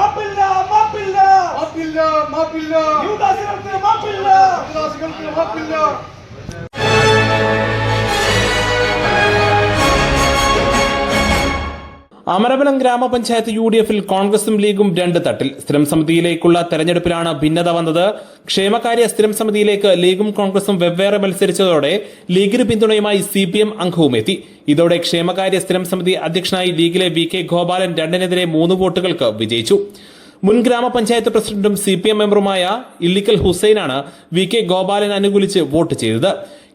മാപ്പില്ല മാപ്പില്ല മാപ്പില്ല മാപ്പില്ല യുവദാസികൾക്ക് മാപ്പില്ല യുവദാസികൾക്ക് മാപ്പില്ല. അമരവലം ഗ്രാമപഞ്ചായത്ത് UDF-ൽ കോൺഗ്രസും ലീഗും രണ്ട് തട്ടിൽ. സ്ഥിരം സമിതിയിലേക്കുള്ള തെരഞ്ഞെടുപ്പിലാണ് ഭിന്നത വന്നത്. ക്ഷേമകാര്യ സ്ഥിരം സമിതിയിലേക്ക് ലീഗും കോൺഗ്രസും വെവ്വേറെ മത്സരിച്ചതോടെ ലീഗിന് പിന്തുണയുമായി CPM അംഗവും എത്തി. ഇതോടെ ക്ഷേമകാര്യ സ്ഥിരം സമിതി അധ്യക്ഷനായി ലീഗിലെ VK ഗോപാലൻ 2-നെതിരെ 3 വോട്ടുകൾക്ക് വിജയിച്ചു. മുൻ ഗ്രാമപഞ്ചായത്ത് പ്രസിഡന്റും CPM മെമ്പറുമായ ഇല്ലിക്കൽ ഹുസൈനാണ് VK ഗോപാലൻ അനുകൂലിച്ച് വോട്ട് ചെയ്തത്.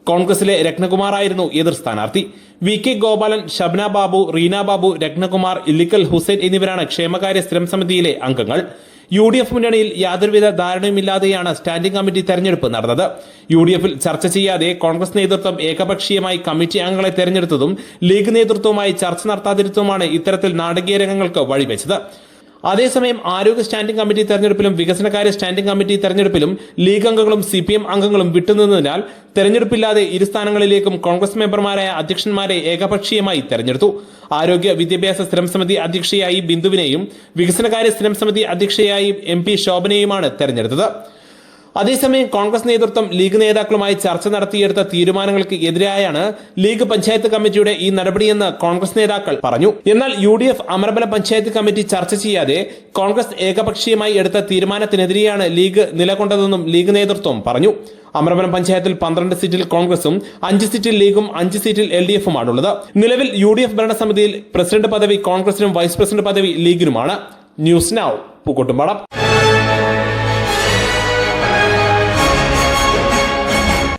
കോൺഗ്രസിലെ രത്നകുമാറായിരുന്നു എതിർ സ്ഥാനാർത്ഥി. VK ഗോപാലൻ, ഷബ്ന ബാബു, റീന ബാബു, രത്നകുമാർ, ഇല്ലിക്കൽ ഹുസൈൻ എന്നിവരാണ് ക്ഷേമകാര്യ സ്ഥിരം സമിതിയിലെ അംഗങ്ങൾ. UDF മുന്നണിയിൽ യാതൊരുവിധ ധാരണയുമില്ലാതെയാണ് സ്റ്റാൻഡിംഗ് കമ്മിറ്റി തെരഞ്ഞെടുപ്പ് നടന്നത്. UDF-ൽ ചർച്ച ചെയ്യാതെ കോൺഗ്രസ് നേതൃത്വം ഏകപക്ഷീയമായി കമ്മിറ്റി അംഗങ്ങളെ തെരഞ്ഞെടുത്തതും ലീഗ് നേതൃത്വവുമായി ചർച്ച നടത്താതിരുത്തതുമാണ് ഇത്തരത്തിൽ നാടകീയ രംഗങ്ങൾക്ക് വഴിവെച്ചത്. അതേസമയം ആരോഗ്യ സ്റ്റാൻഡിംഗ് കമ്മിറ്റി തെരഞ്ഞെടുപ്പിലും വികസനകാര്യ സ്റ്റാൻഡിംഗ് കമ്മിറ്റി തെരഞ്ഞെടുപ്പിലും ലീഗ് അംഗങ്ങളും CPM അംഗങ്ങളും വിട്ടുനിന്നതിനാൽ തെരഞ്ഞെടുപ്പില്ലാതെ ഇരു സ്ഥാനങ്ങളിലേക്കും കോൺഗ്രസ് മെമ്പർമാരായ അധ്യക്ഷന്മാരെ ഏകപക്ഷീയമായി തെരഞ്ഞെടുത്തു. ആരോഗ്യ വിദ്യാഭ്യാസ സ്ഥിരം സമിതി അധ്യക്ഷയായി ബിന്ദുവിനെയും വികസനകാര്യ സ്ഥിരം സമിതി അധ്യക്ഷയായി MP ശോഭനയുമാണ് തെരഞ്ഞെടുത്തത്. അതേസമയം കോൺഗ്രസ് നേതൃത്വം ലീഗ് നേതാക്കളുമായി ചർച്ച നടത്തിയെടുത്ത തീരുമാനങ്ങൾക്ക് എതിരായാണ് ലീഗ് പഞ്ചായത്ത് കമ്മിറ്റിയുടെ ഈ നടപടിയെന്ന് കോൺഗ്രസ് നേതാക്കൾ പറഞ്ഞു. എന്നാൽ UDF അമരവലം പഞ്ചായത്ത് കമ്മിറ്റി ചർച്ച ചെയ്യാതെ കോൺഗ്രസ് ഏകപക്ഷീയമായി എടുത്ത തീരുമാനത്തിനെതിരെയാണ് ലീഗ് നിലകൊണ്ടതെന്നും ലീഗ് നേതൃത്വം പറഞ്ഞു. അമരവലം പഞ്ചായത്തിൽ 12 സീറ്റിൽ കോൺഗ്രസും 5 സീറ്റിൽ ലീഗും 5 സീറ്റിൽ LDF-ഉമാണുള്ളത്. നിലവിൽ UDF ഭരണസമിതിയിൽ പ്രസിഡന്റ് പദവി കോൺഗ്രസിനും വൈസ് പ്രസിഡന്റ് പദവി ലീഗിനുമാണ്. News now, Pookkottumpadam.